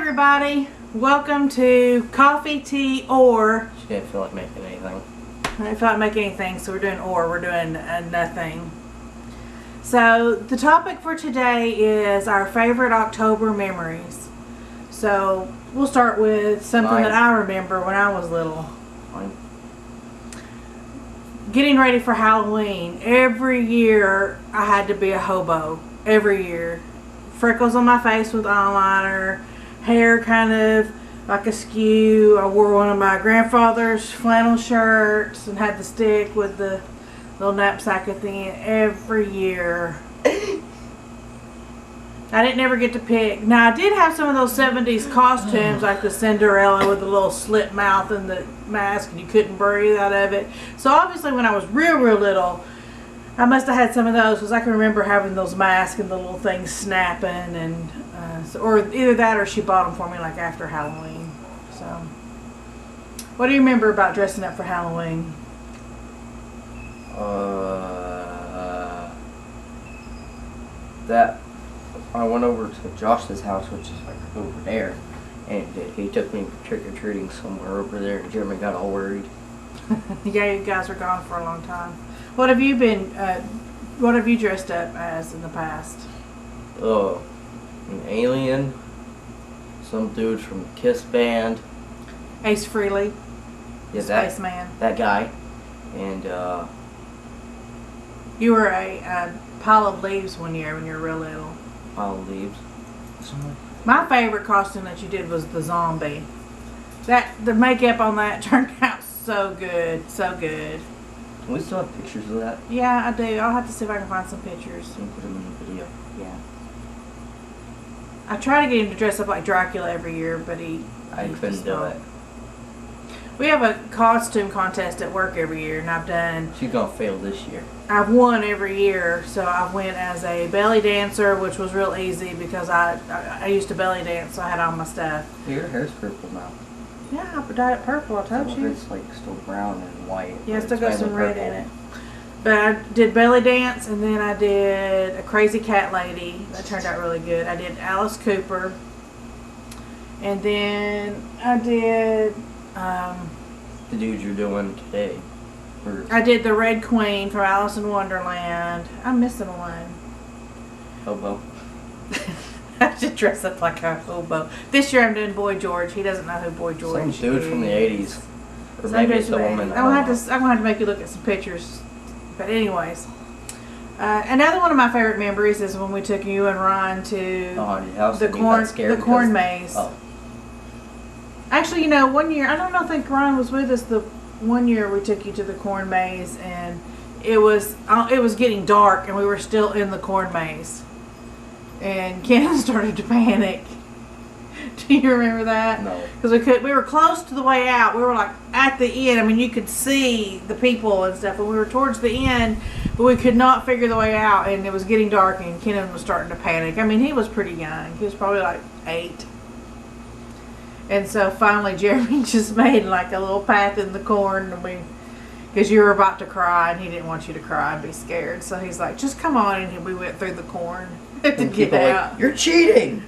everybody, welcome to Coffee, Tea, or... She didn't feel like making anything. I didn't feel like making anything, so we're doing we're doing nothing. So the topic for today is our favorite October memories. So we'll start with something that I remember when I was little. Mine. Getting ready for Halloween. Every year I had to be a hobo. Every year. Freckles on my face with eyeliner, hair kind of like askew. I wore one of my grandfather's flannel shirts and had the stick with the little knapsack at the end every year. I didn't ever get to pick. Now I did have some of those 70s costumes like the Cinderella with the little slit mouth and the mask and you couldn't breathe out of it. So obviously when I was real little, I must have had some of those because I can remember having those masks and the little things snapping, and or either that or she bought them for me like after Halloween. So, what do you remember about dressing up for Halloween? That I went over to Josh's house, which is like over there, and he took me trick or treating somewhere over there, and Jeremy got all worried. Yeah, you guys were gone for a long time. What have you been? What have you dressed up as in the past? An alien, some dude from Kiss band, Ace Frehley, yeah, Spaceman. that guy, and you were a pile of leaves one year when you were real little. pile of leaves. My favorite costume that you did was the zombie. The makeup on that turned out so good, so good. We still have pictures of that. Yeah, I do. I'll have to see if I can find some pictures. And put them in the video. Yeah. I try to get him to dress up like Dracula every year, but I couldn't do it. We have a costume contest at work every year, and She's gonna fail this year. I've won every year, so I went as a belly dancer, which was real easy because I used to belly dance, so I had all my stuff. Your hair's purple now. Yeah, I dyed it purple, I told you. It's like still brown and white. Yeah, it's still got some red in it. Purple. But I did belly dance, and then I did a crazy cat lady. That turned out really good. I did Alice Cooper. And then I did... the dude you're doing today. I did the Red Queen from Alice in Wonderland. I'm missing one. Hobo. I should dress up like a hobo. This year I'm doing Boy George. He doesn't know who Boy George is. Some dude from the 80s. Or Some maybe dude it's a from the woman. 80s. I'm gonna have to make you look at some pictures. But anyways. Another one of my favorite memories is when we took you and Ron to the corn maze. Oh. Actually, you know, one year, I think Ron was with us the one year we took you to the corn maze, and it was getting dark, and we were still in the corn maze. And Ken started to panic. Do you remember that? No. Because we were close to the way out. We were like at the end. I mean, you could see the people and stuff, and we were towards the end, but we could not figure the way out, and it was getting dark, and Kenan was starting to panic. I mean, he was pretty young. He was probably like 8. And so finally Jeremy just made like a little path in the corn, because you were about to cry, and he didn't want you to cry and be scared. So he's like, just come on, and we went through the corn to get out. Like, you're cheating!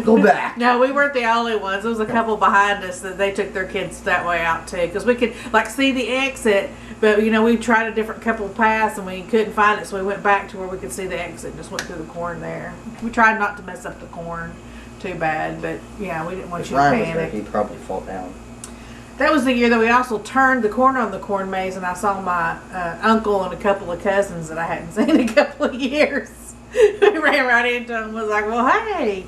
Go back! No, we weren't the only ones. There was a couple behind us that they took their kids that way out too, because we could like see the exit, but you know, we tried a different couple of paths and we couldn't find it, so we went back to where we could see the exit and just went through the corn there. We tried not to mess up the corn too bad, but yeah, we didn't want you to panic. He'd probably fall down. That was the year that we also turned the corner on the corn maze, and I saw my uncle and a couple of cousins that I hadn't seen in a couple of years. We ran right into them and was like, well, hey.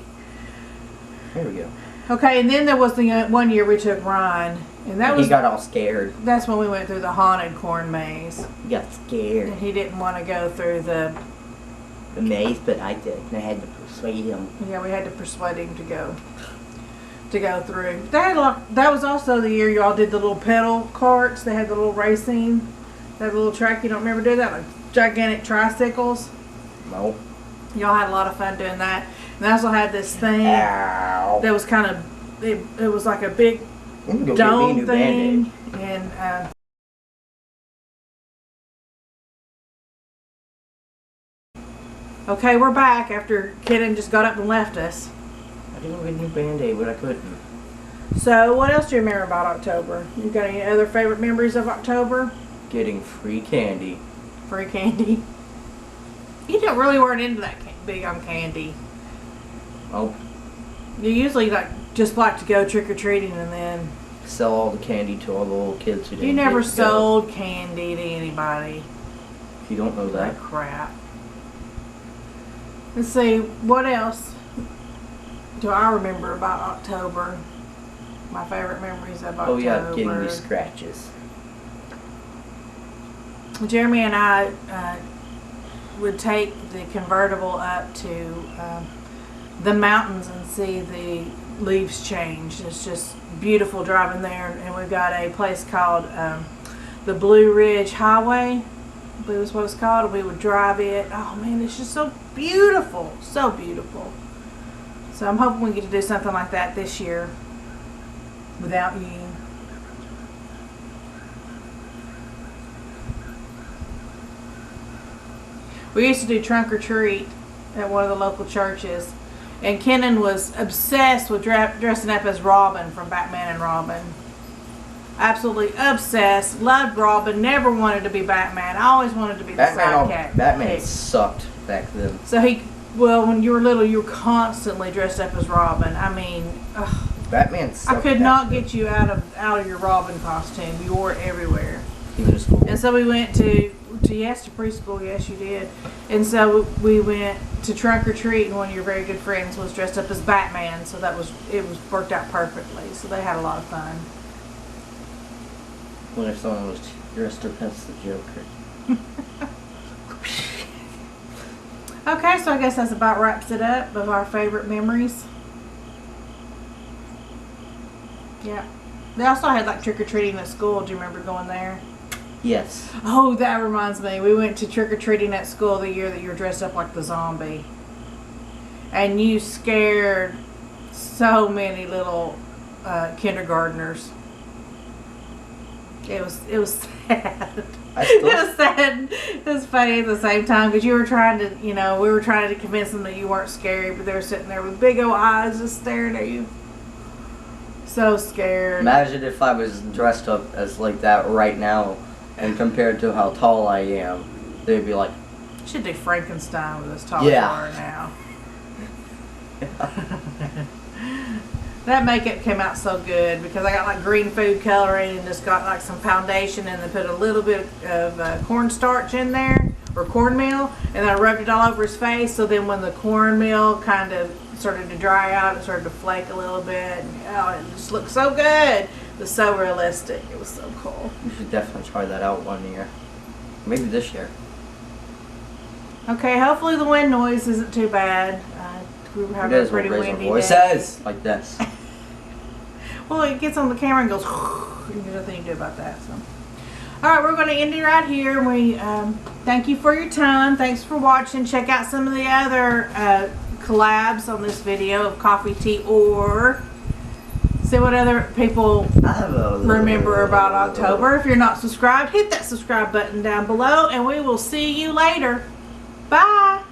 Here we go. Okay, and then there was the one year we took Ryan, and he got all scared. That's when we went through the haunted corn maze. He got scared. And he didn't want to go through the maze, but I did. And I had to persuade him. Yeah, we had to persuade him to go through. That was also the year y'all did the little pedal carts. They had the little racing, that little track. You don't remember doing that? Like gigantic tricycles. No. Y'all had a lot of fun doing that. And they also had this thing that was kind of, it was like a big dome thing. And okay, we're back after Kenan just got up and left us. I didn't get a new Band-Aid, but I couldn't. So, what else do you remember about October? You got any other favorite memories of October? Getting free candy. Free candy. You don't really weren't into that big on candy. Oh, You usually just like to go trick or treating and then. sell all the candy to all the little kids who didn't You never get to go. sold candy to anybody. If you don't know that. That crap. Let's see, what else do I remember about October? My favorite memories of October. Oh yeah, getting these scratches. Jeremy and I would take the convertible up to the mountains and see the leaves change. It's just beautiful driving there, and we've got a place called the Blue Ridge Highway, I believe is what it's called, and we would drive it. Oh man, it's just so beautiful, so beautiful. So I'm hoping we get to do something like that this year without you. We used to do trunk or treat at one of the local churches, and Kenan was obsessed with dressing up as Robin from Batman and Robin. Absolutely obsessed. Loved Robin. Never wanted to be Batman. I always wanted to be the sidekick. Batman sucked back then. So when you were little, you were constantly dressed up as Robin. I mean, ugh. Batman sucked. I could not get you out of your Robin costume. You wore it everywhere. Even to school. And so we went to preschool. Yes, you did. And so we went to trunk or treat, and one of your very good friends was dressed up as Batman. So it was worked out perfectly. So they had a lot of fun. When if someone was dressed up as the Joker. Okay, so I guess that's about wraps it up of our favorite memories. Yeah. They also had like trick or treating at school. Do you remember going there? Yes. Oh, that reminds me. We went to trick or treating at school the year that you were dressed up like the zombie. And you scared so many little kindergartners. It was sad. It was sad. It was funny at the same time because you were trying to, we were trying to convince them that you weren't scary, but they were sitting there with big old eyes just staring at you. So scared. Imagine if I was dressed up as like that right now, and compared to how tall I am, they'd be like, You should do Frankenstein with as tall as you are now. That makeup came out so good because I got like green food coloring and just got like some foundation and then put a little bit of cornstarch in there, or cornmeal, and then I rubbed it all over his face. So then when the cornmeal kind of started to dry out, it started to flake a little bit. And, it just looked so good. It was so realistic. It was so cool. you should definitely try that out one year. Maybe this year. Okay, hopefully the wind noise isn't too bad. We were having a pretty windy day. Voices like this. Well, it gets on the camera and goes, and there's nothing you can do about that. So, all right, we're going to end it right here. And we thank you for your time. Thanks for watching. Check out some of the other collabs on this video of coffee, tea, or see what other people remember about October. If you're not subscribed, hit that subscribe button down below, and we will see you later. Bye.